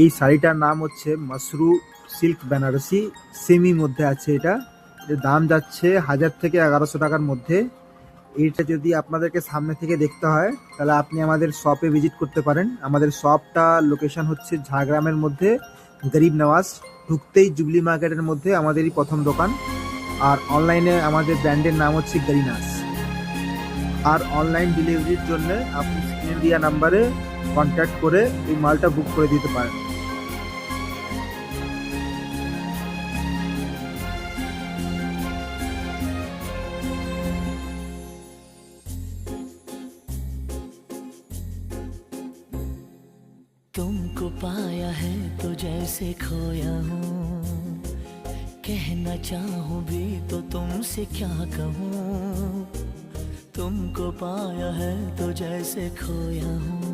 এই শাড়িটার নাম হচ্ছে মাসরু সিল্ক বেনারসি, সেমি মধ্যে আছে এটা। এর দাম যাচ্ছে 1000 থেকে 1100 টাকার মধ্যে। এইটা যদি আপনাদেরকে সামনে থেকে দেখতে হয় তাহলে আপনি আমাদের শপে ভিজিট করতে পারেন। আমাদের শপটা লোকেশন হচ্ছে ঝাড়গ্রামের মধ্যে গরিব নওয়াজ, ঢুকতেই জুবলি মার্কেটের মধ্যে আমাদেরই প্রথম দোকান। আর অনলাইনে আমাদের ব্র্যান্ডের নাম হচ্ছে গরিনাস। আর অনলাইন ডেলিভারির জন্য আপনি স্ক্রিনে দেওয়া নাম্বারে কন্ট্যাক্ট করে এই মালটা বুক করে দিতে পারেন। तुमको पाया है तो जैसे खोया हूँ, कहना चाहूँ भी तो तुमसे क्या कहूँ। तुमको पाया है तो जैसे खोया हूँ।